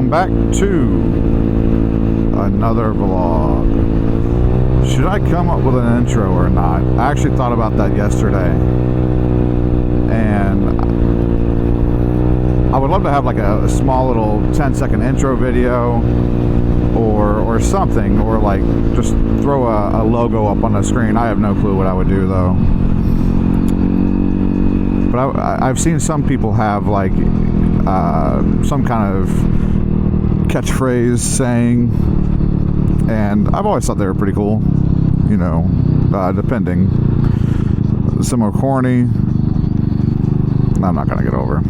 welcome back to another vlog. Should I come up with an intro or not? I actually thought about that yesterday, and I would love to have like a small little 10-second intro video or something, or like just throw a logo up on the screen. I have no clue what I would do though. But I've seen some people have like some kind of catchphrase saying, and I've always thought they were pretty cool, you know, depending. Some are corny, I'm not gonna get over.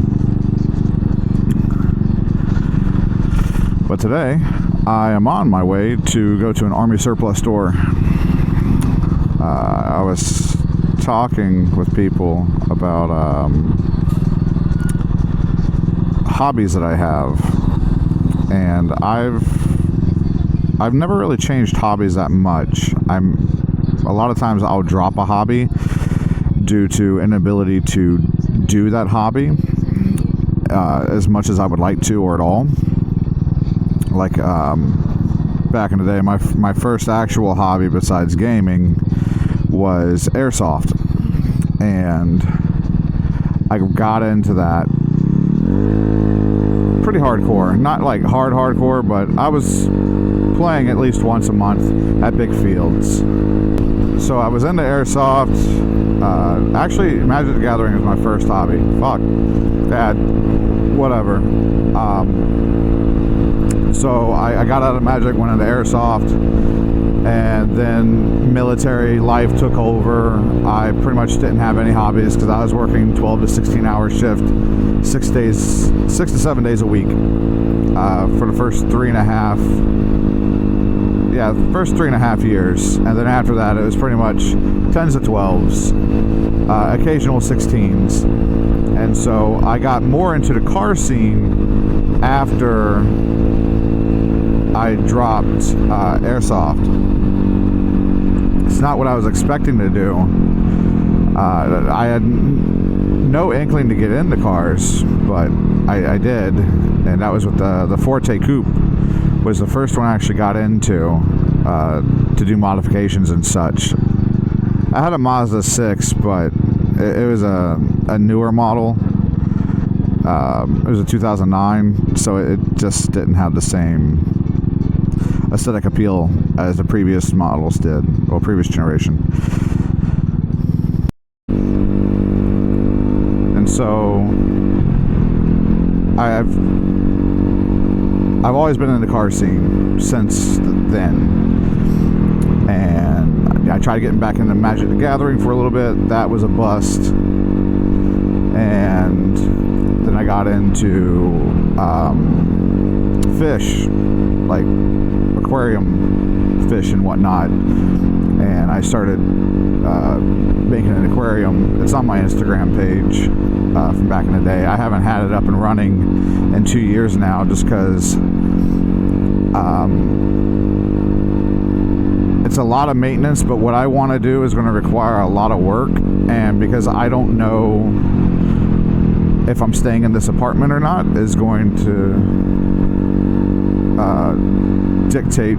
But today I am on my way to go to an Army surplus store. I was talking with people about hobbies that I have, and I've never really changed hobbies that much. A lot of times I'll drop a hobby due to inability to do that hobby as much as I would like to, or at all. Like back in the day, my first actual hobby besides gaming was airsoft, and I got into that pretty hardcore. Not like hardcore, but I was playing at least once a month at big fields. So I was into airsoft. Actually, Magic the Gathering was my first hobby. Fuck, bad, whatever. So I got out of Magic, went into airsoft, and then military life took over. I pretty much didn't have any hobbies because I was working 12 to 16 hour shift, 6 to 7 days a week for the first 3.5 years. And then after that, it was pretty much 10s to 12s, occasional 16s. And so I got more into the car scene after I dropped airsoft. It's not what I was expecting to do. I had no inkling to get into cars, but I did, and that was with the Forte Coupe. Was the first one I actually got into to do modifications and such. I had a Mazda 6, but it was a newer model. It was a 2009, so it just didn't have the same aesthetic appeal as the previous models did, or previous generation. And so I've always been in the car scene since then, and I tried getting back into Magic the Gathering for a little bit. That was a bust. And then I got into fish, like aquarium fish and whatnot, and I started making an aquarium. It's on my Instagram page from back in the day. I haven't had it up and running in 2 years now, just because it's a lot of maintenance, but what I want to do is going to require a lot of work, and because I don't know if I'm staying in this apartment or not is going to dictate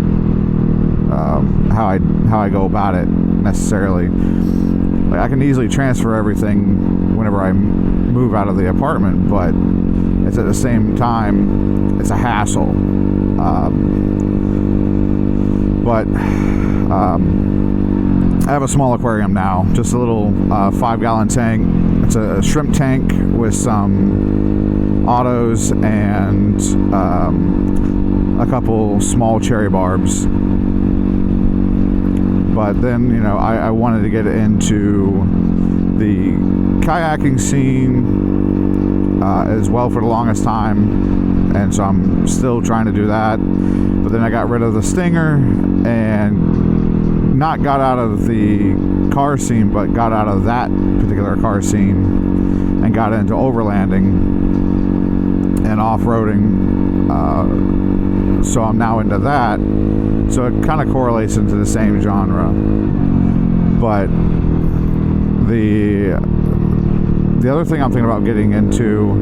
how I go about it necessarily. Like, I can easily transfer everything whenever I move out of the apartment, but it's at the same time it's a hassle. But I have a small aquarium now, just a little 5-gallon tank. It's a shrimp tank with some autos and a couple small cherry barbs. But then, you know, I wanted to get into the kayaking scene as well for the longest time, and so I'm still trying to do that. But then I got rid of the Stinger and not got out of the car scene, but got out of that particular car scene and got into overlanding and off-roading. So I'm now into that. So it kind of correlates into the same genre. But the other thing I'm thinking about getting into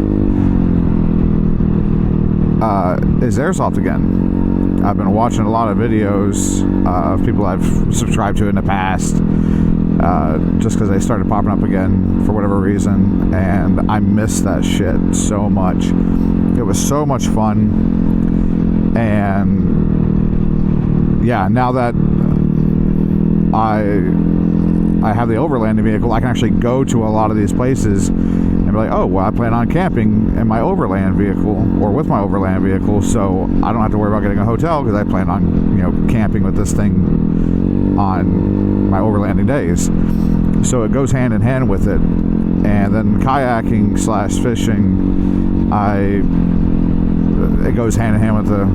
is airsoft again. I've been watching a lot of videos of people I've subscribed to in the past, just because they started popping up again for whatever reason, and I miss that shit so much. It was so much fun, and yeah, now that I have the overlanding vehicle, I can actually go to a lot of these places and be like, oh, well, I plan on camping in my overland vehicle or with my overland vehicle, so I don't have to worry about getting a hotel because I plan on, camping with this thing on my overlanding days. So it goes hand in hand with it. And then kayaking / fishing, it goes hand in hand with the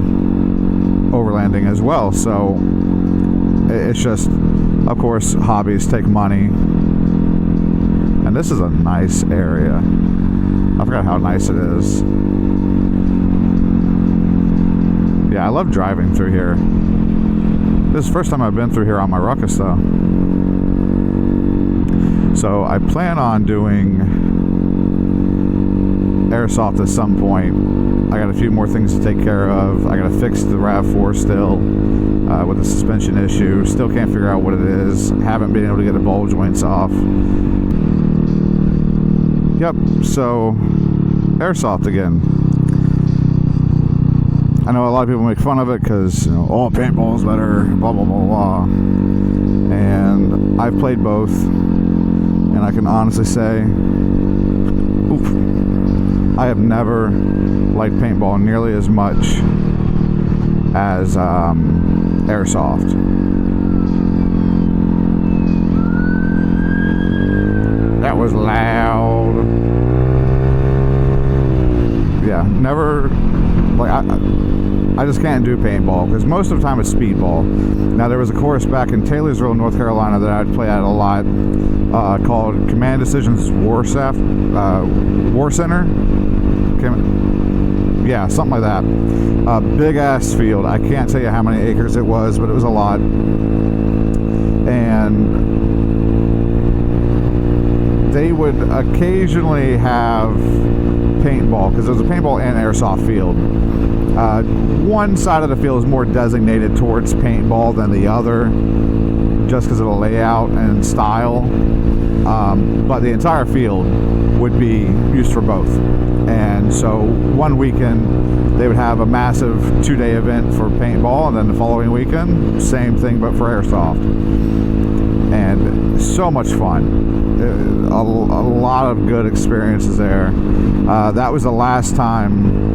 overlanding as well. So it's just, of course, hobbies take money. And this is a nice area. I forgot how nice it is. Yeah, I love driving through here. This is the first time I've been through here on my ruckus, though. So I plan on doing airsoft at some point. I got a few more things to take care of. I got to fix the RAV4 still with the suspension issue. Still can't figure out what it is. Haven't been able to get the ball joints off. Yep, so airsoft again. I know a lot of people make fun of it because, oh, paintball's better, blah, blah, blah, blah. And I've played both, and I can honestly say, I have never liked paintball nearly as much as airsoft. That was loud. Yeah, never, I just can't do paintball because most of the time it's speedball. Now, there was a course back in Taylorsville, North Carolina that I'd play at a lot called Command Decisions War Center. Yeah, something like that. Big ass field. I can't tell you how many acres it was, but it was a lot. And they would occasionally have paintball because there's a paintball and airsoft field. One side of the field is more designated towards paintball than the other, just because of the layout and style. But the entire field would be used for both. And so one weekend they would have a massive 2-day event for paintball, and then the following weekend, same thing but for airsoft. And so much fun. A lot of good experiences there. That was the last time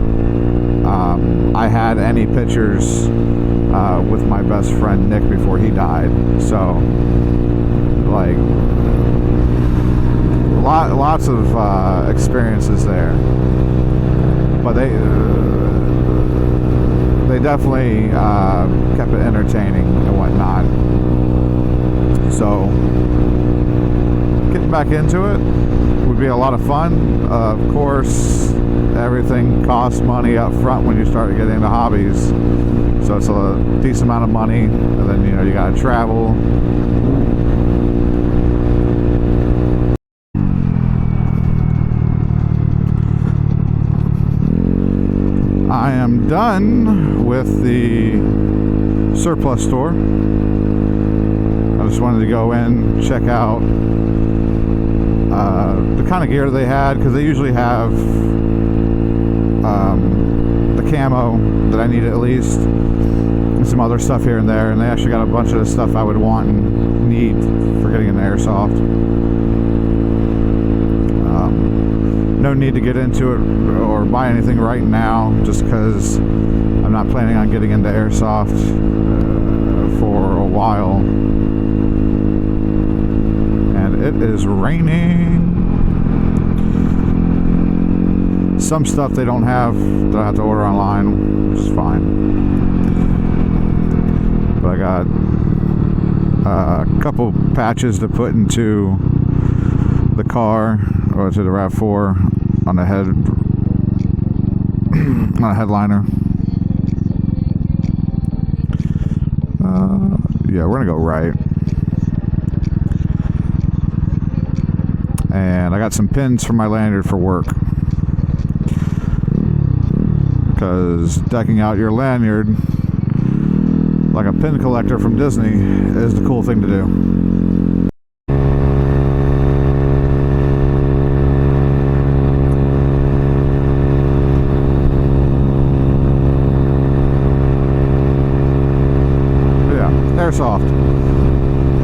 I had any pictures with my best friend Nick before he died. So, lots of experiences there. But they definitely kept it entertaining and whatnot. So getting back into it would be a lot of fun. Of course, everything costs money up front when you start getting into hobbies. So it's a decent amount of money, and then you gotta travel. I am done with the surplus store. I just wanted to go in, check out the kind of gear they had, because they usually have the camo that I needed at least, and some other stuff here and there, and they actually got a bunch of the stuff I would want and need for getting into airsoft. No need to get into it or buy anything right now, just because I'm not planning on getting into airsoft for a while. And it is raining. Some stuff they don't have that I have to order online, which is fine. But I got a couple patches to put into the car, or to the RAV4 on the head, on a headliner. Yeah, we're gonna go right. And I got some pins for my lanyard for work, because decking out your lanyard like a pin collector from Disney is the cool thing to do. Airsoft.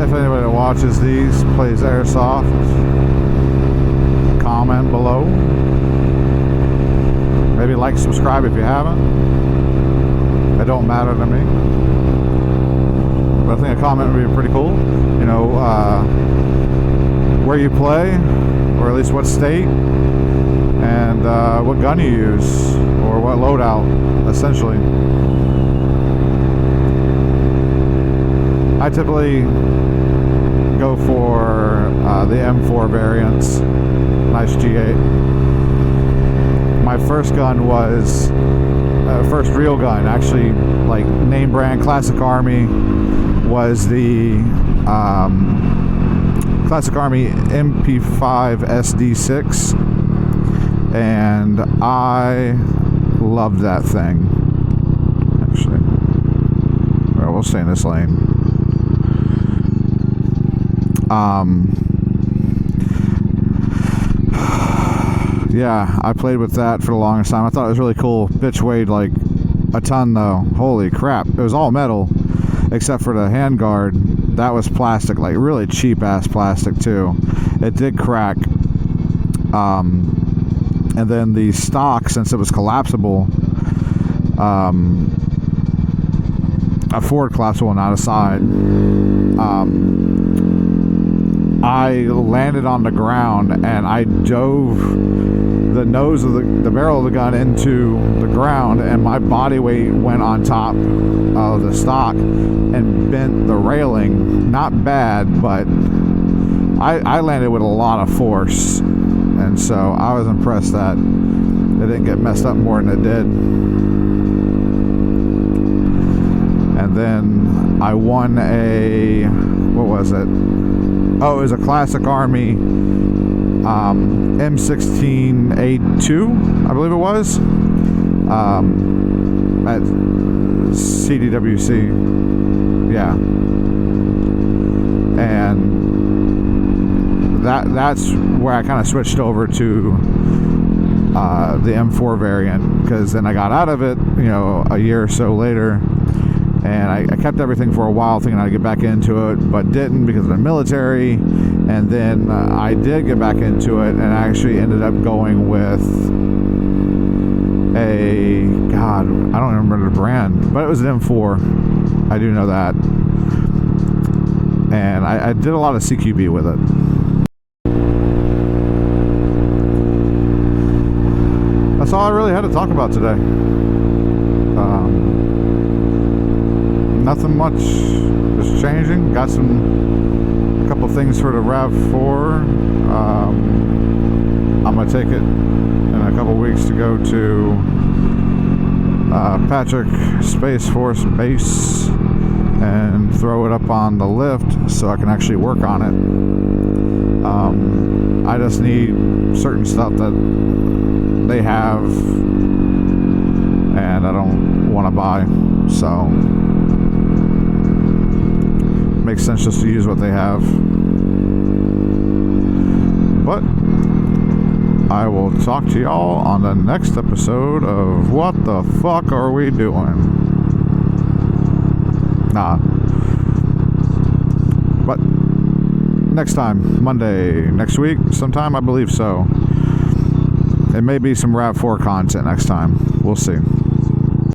If anybody that watches these plays airsoft, comment below. Maybe like, subscribe if you haven't. It don't matter to me. But I think a comment would be pretty cool. You know, where you play, or at least what state, and what gun you use, or what loadout, essentially. I typically go for the M4 variants. Nice G8. My first gun was first real gun, actually, like name brand Classic Army, was the Classic Army MP5 SD6, and I loved that thing. Actually, well, we'll stay in this lane. Yeah, I played with that for the longest time. I thought it was really cool. Bitch weighed like a ton though. Holy crap. It was all metal except for the handguard. That was plastic, like really cheap ass plastic too. It did crack. And then the stock, since it was collapsible, a forward collapsible, not a side, I landed on the ground and I dove the nose of the barrel of the gun into the ground, and my body weight went on top of the stock and bent the railing. Not bad, but I landed with a lot of force, and so I was impressed that it didn't get messed up more than it did. And then I won a, what was it? Oh, it was a Classic Army M16A2, I believe it was, at CDWC. Yeah. And that's where I kind of switched over to the M4 variant, because then I got out of it, you know, a year or so later. And I kept everything for a while thinking I'd get back into it, but didn't because of the military. And then I did get back into it, and I actually ended up going with a, God, I don't remember the brand, but it was an M4. I do know that. And I did a lot of CQB with it. That's all I really had to talk about today. Nothing much is changing. Got a couple things for the RAV4. I'm gonna take it in a couple weeks to go to Patrick Space Force Base and throw it up on the lift so I can actually work on it. I just need certain stuff that they have and I don't want to buy, so makes sense just to use what they have. But I will talk to y'all on the next episode of What the Fuck Are We Doing? Nah. But next time, Monday, next week, sometime, I believe so. It may be some RAV4 content next time. We'll see.